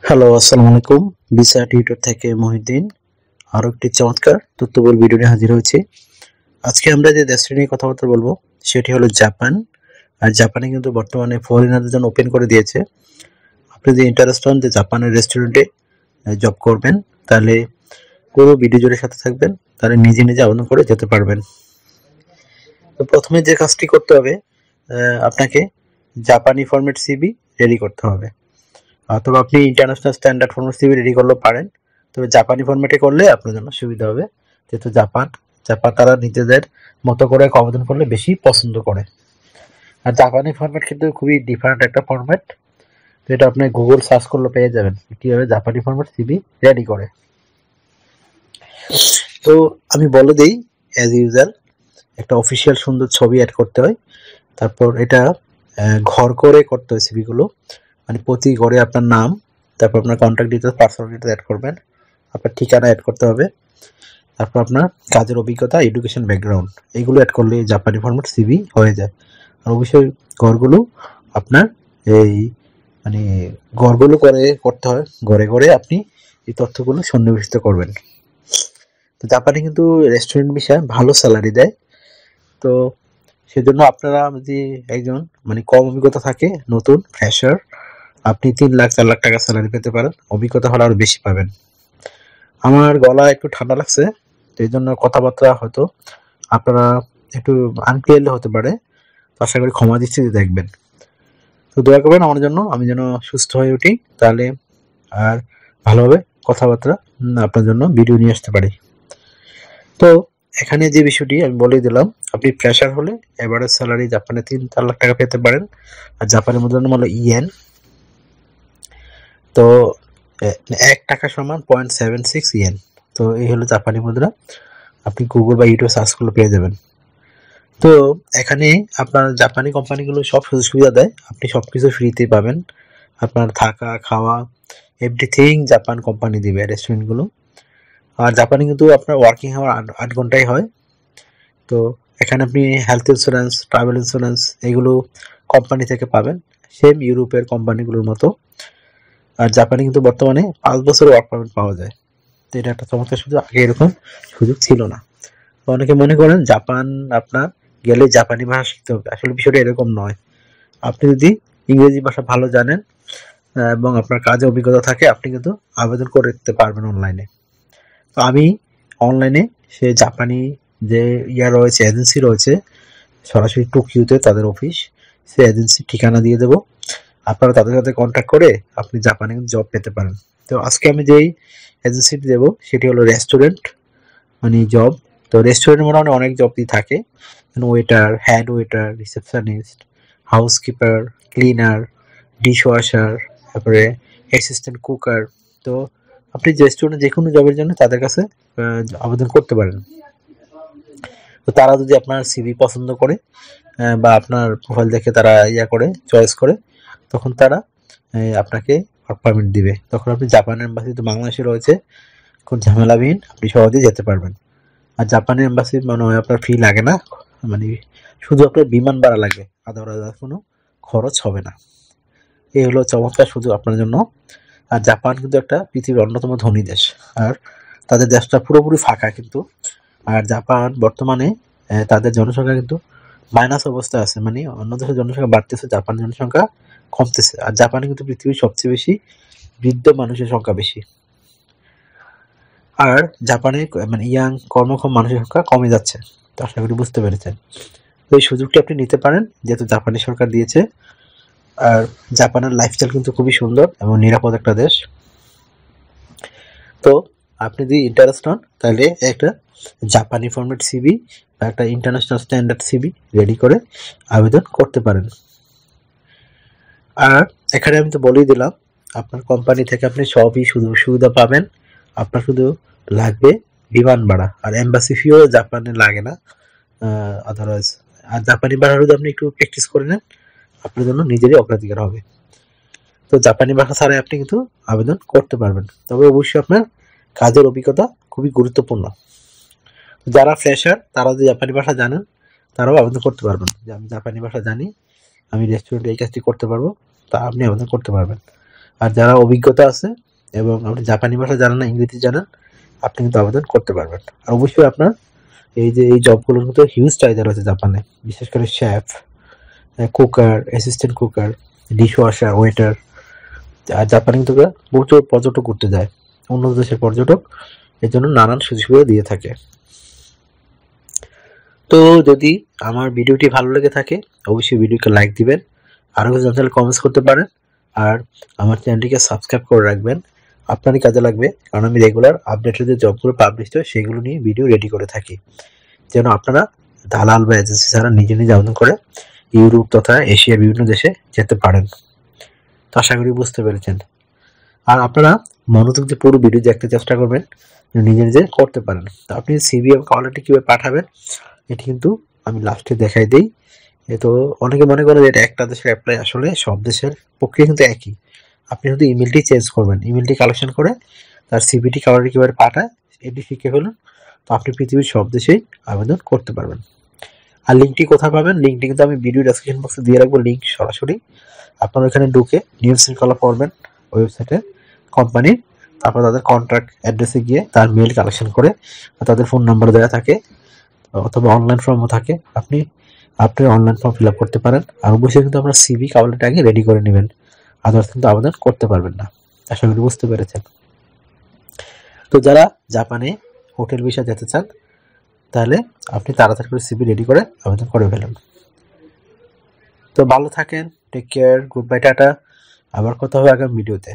Hello, আসসালামু আলাইকুম। Visa tutor থেকে মহিউদ্দিন আরো একটি চমৎকার তথ্যবহুল ভিডিও নিয়ে হাজির হয়েছি। আজকে আমরা যে দেশটি নিয়ে কথাবার্তা বলবো সেটি হলো জাপান। আর জাপানে কিন্তু বর্তমানে ফরেনারদের জন্য ওপেন করে দিয়েছে। আপনি যদি ইন্টারেস্ট হন যে জাপানের রেস্টুরেন্টে জব করবেন, তাহলে পুরো ভিডিও জুড়ে সাথে থাকবেন, তাহলে নিজে নিজে আবেদন করে যেতে পারবেন। তো প্রথমে যে কাজটি করতে হবে, আপনাকে জাপানি ফরম্যাট সিভি রেডি করতে হবে, অথবা আপনি international standard format CV ready করলেও পারেন। তবে জাপানি ফরম্যাটে করলে আপনার জন্য সুবিধা হবে, যেহেতু জাপান জাপান তারা নিজেদের মতো করে আবেদন করলে বেশি পছন্দ করে। আর জাপানি ফরম্যাট কিন্তু খুবই ডিফারেন্ট একটা ফরম্যাট, তো এটা আপনি গুগল সার্চ করলে পেয়ে যাবেন কিভাবে জাপানি ফরম্যাট সিভি রেডি করে। তো আমি বলে দিই, অ্যাজ ইউজাল একটা অফিসিয়াল সুন্দর ছবি অ্যাড করতে হয়। তারপর এটা ঘর করে করতে হয় সিভিগুলো, মানে প্রতি ঘরে আপনার নাম, তারপর আপনার contact details, personal details add করবেন, আপনার ঠিকানা অ্যাড করতে হবে, তারপর আপনার কাজের অভিজ্ঞতা, এডুকেশন ব্যাকগ্রাউন্ড, এইগুলো অ্যাড করলে জাপানি ফরম্যাট সিভি হয়ে যায়। আর অবশ্যই ঘরগুলো আপনার এই মানে ঘরগুলো করে করতে হয়, ঘরে ঘরে আপনি এই তথ্যগুলো সন্নিবেশিত করবেন। তো জাপানে কিন্তু রেস্টুরেন্ট বিষয়ে ভালো স্যালারি দেয়। তো সেজন্য আপনারা যদি একজন মানে কম অভিজ্ঞতা থাকে, নতুন ফ্রেশার, আপনি 3 লাখ 4 লাখ টাকা স্যালারি পেতে পারেন, অভিজ্ঞতা হলে আরো বেশি পাবেন। আমার গলা একটু ঠান্ডা লাগছে, তো এই জন্য কথাবার্তা হয়তো আপনারা একটু আনক্লিয়ারলি হতে পারে, তো আশা করি ক্ষমা দৃষ্টিতে দেখবেন। তো দয়া করবেন আমার জন্য, আমি যেন সুস্থ হয়ে উঠি, তাহলে আর ভালোভাবে কথাবার্তা আপনার জন্য ভিডিও নিয়ে আসতে পারি। তো এখানে যে বিষয়টি আমি বলেই দিলাম, আপনি ফ্রেশার হলে এভারেজ স্যালারি জাপানে 3-4 লাখ টাকা পেতে পারেন। আর জাপানের মুদ্রার নাম হলো ইয়েন। তো 1 টাকা সমান 0.76 ইয়েন। তো এই হলো জাপানি মুদ্রা, আপনি গুগল বা ইউটিউব সার্চ করলে পেয়ে যাবেন। তো এখানে আপনার জাপানি কোম্পানিগুলো সব সুযোগ সুবিধা দেয়, আপনি সবকিছু ফ্রিতে পাবেন, আপনার থাকা খাওয়া এভরিথিং জাপান কোম্পানি দিবে, রেস্টুরেন্টগুলো। আর জাপানে কিন্তু আপনার ওয়ার্কিং আওয়ার 8 ঘন্টাই হয়। তো এখানে আপনি হেলথ ইন্স্যুরেন্স, ট্রাভেল ইন্স্যুরেন্স এগুলো কোম্পানি থেকে পাবেন, সেম ইউরোপের কোম্পানিগুলোর মতো। আর জাপানে কিন্তু বর্তমানে 5 বছর ওয়ার্ক পারমিট পাওয়া যায়। তো এটা একটা চমৎকার সুযোগ, আগে এরকম সুযোগ ছিল না। তো অনেকে মনে করেন জাপান আপনার গেলে জাপানি ভাষা শিখতে হবে, আসলে বিষয়টা এরকম নয়। আপনি যদি ইংরেজি ভাষা ভালো জানেন এবং আপনার কাজে অভিজ্ঞতা থাকে, আপনি কিন্তু আবেদন করে দিতে পারবেন অনলাইনে। তো আমি অনলাইনে সে জাপানি যে রয়েছে, এজেন্সি রয়েছে সরাসরি টোকিওতে তাদের অফিস, সে এজেন্সির ঠিকানা দিয়ে দেবো, আপনারা তাদের সাথে কন্ট্যাক্ট করে আপনি জাপানে জব পেতে পারেন। তো আজকে আমি যেই এজেন্সিটি দেবো সেটি হলো রেস্টুরেন্ট মানে জব। তো রেস্টুরেন্টের মোটামুটি অনেক জবই থাকে, waiter, head waiter, receptionist, housekeeper, cleaner, dish washer, তারপরে অ্যাসিস্ট্যান্ট কুকার। তো আপনি রেস্টুরেন্টে যে কোনো জবের জন্য তাদের কাছে আবেদন করতে পারেন। তো তারা যদি আপনার সিভি পছন্দ করে বা আপনার প্রোফাইল দেখে তারা করে চয়েস করে, তখন তারা আপনাকে ওয়ার্ক পারমিট দিবে, তখন আপনি জাপান এম্বাসি তো বাংলাদেশে রয়েছে, কোন ঝামেলাবিহীন আপনি সহজেই যেতে পারবেন। আর জাপানের এম্বাসি মনে হয় আপনার ফি লাগে না, মানে শুধু আপনার বিমান ভাড়া লাগবে, আদার কোনো খরচ হবে না। এই হলো চমৎকার সুযোগ আপনার জন্য। আর জাপান কিন্তু একটা পৃথিবীর অন্যতম ধনী দেশ, আর তাদের দেশটা পুরোপুরি ফাঁকা কিন্তু। আর জাপান বর্তমানে তাদের জনসংখ্যা কিন্তু মাইনাস অবস্থায় আছে, মানে অন্য দেশের জনসংখ্যা বাড়তেছে, জাপানের জনসংখ্যা কমতেছে। আর জাপানে কিন্তু পৃথিবীর সবচেয়ে বেশি বৃদ্ধ মানুষের সংখ্যা বেশি। আর জাপানে মানে ইয়াং কর্মক্ষম মানুষের সংখ্যা কমে যাচ্ছে। তো আশা করি বুঝতে পেরেছেন। তো এই সুযোগটি আপনি নিতে পারেন, যেহেতু জাপানি সরকার দিয়েছে। আর জাপানের লাইফস্টাইল কিন্তু খুবই সুন্দর এবং নিরাপদ একটা দেশ। তো আপনি যদি ইন্টারেস্ট হন, তাহলে একটা জাপানি ফরম্যাট সিভি বা একটা ইন্টারন্যাশনাল স্ট্যান্ডার্ড সিভি রেডি করে আবেদন করতে পারেন। আর এখানে আমি তো বলেই দিলাম, আপনার কোম্পানি থেকে আপনি সবই সুযোগ সুবিধা পাবেন, আপনার শুধু লাগবে বিমান ভাড়া। আর এম্বাসি ফিও জাপানে লাগে না আদারওয়াইজ। আর জাপানি ভাষা যদি আপনি একটু প্র্যাকটিস করে নেন, আপনার জন্য নিজেরই অগ্রাধিকার হবে। তো জাপানি ভাষা ছাড়াই আপনি কিন্তু আবেদন করতে পারবেন, তবে অবশ্যই আপনার কাজের অভিজ্ঞতা খুবই গুরুত্বপূর্ণ। যারা ফ্রেশার তারা যদি জাপানি ভাষা জানেন, তারাও আবেদন করতে পারবেন, যে আমি জাপানি ভাষা জানি, আমি রেস্টুরেন্টে এই কাজটি করতে পারবো, তা আপনি আবেদন করতে পারবেন। আর যারা অভিজ্ঞতা আছে এবং আপনি জাপানি ভাষা জানেন না, ইংরেজি জানেন, আপনি কিন্তু আবেদন করতে পারবেন। আর অবশ্যই আপনার এই জবগুলোর মধ্যে হিউজ চাহিদা রয়েছে জাপানে, বিশেষ করে chef, cooker, assistant cooker, dish washer, waiter. আর জাপানে কিন্তু প্রচুর পর্যটক ঘুরতে যায়, উন্নত দেশের পর্যটক, এর জন্য নানান সুযোগ সুবিধা দিয়ে থাকে। তো যদি আমার ভিডিওটি ভালো লেগে থাকে অবশ্যই ভিডিওকে লাইক দিবেন, আরও কিছু জানতে কমেন্টস করতে পারেন, আর আমার চ্যানেলটিকে সাবস্ক্রাইব করে রাখবেন। আপনারই কাজে লাগবে, কারণ আমি রেগুলার আপডেটেড যে জবগুলো পাবলিশ হয় সেগুলো নিয়ে ভিডিও রেডি করে থাকি, যেন আপনারা দালাল বা এজেন্সি ছাড়া নিজে নিজে আবেদন করে ইউরোপ তথা এশিয়ার বিভিন্ন দেশে যেতে পারেন। তো আশা করি বুঝতে পেরেছেন। আর আপনারা মনোযোগ দিয়ে পুরো ভিডিও দেখতে চেষ্টা করবেন, নিজে নিজে করতে পারেন। তো আপনি সিভি এবং কভারলেটার কীভাবে পাঠাবেন এটি কিন্তু আমি লাস্টে দেখাই দিই। তো অনেকে মনে করেন যে এটা একটা দেশের অ্যাপ্লাই, আসলে সব দেশের প্রক্রিয়া কিন্তু একই। আপনি শুধু ইমেলটি চেঞ্জ করবেন, ইমেলটি কালেকশন করে তার সিভিটি কভারলেটার কীভাবে পাঠায় এটি শিখে ফেলুন, তো আপনি পৃথিবীর সব দেশেই আবেদন করতে পারবেন। আর লিঙ্কটি কোথায় পাবেন, লিঙ্কটি কিন্তু আমি ভিডিও ডেসক্রিপশন বক্সে দিয়ে রাখবো, লিঙ্ক সরাসরি আপনারা এখানে ঢুকে নিয়ম শৃঙ্খলা পড়বেন ওয়েবসাইটে কোম্পানির, তারপর তাদের কন্ট্রাক্ট অ্যাড্রেসে গিয়ে তার মেল কালেকশন করে তাদের ফোন নাম্বার দেওয়া থাকে, অথবা অনলাইন ফর্মও থাকে, আপনি অনলাইন ফর্ম ফিল আপ করতে পারেন। আর অবশ্যই কিন্তু আপনার সিভি কভারলেটার আগে রেডি করে নেবেন, আদার্স কিন্তু আবেদন করতে পারবেন না। আশা করি বুঝতে পেরেছেন। তো যারা জাপানে হোটেল ভিসা যেতে চান তাহলে আপনি তাড়াতাড়ি করে সিভি রেডি করে আবেদন করে ফেলুন। তো ভালো থাকেন, take care, good bye, tata. আবার কথা হবে আগামী ভিডিওতে।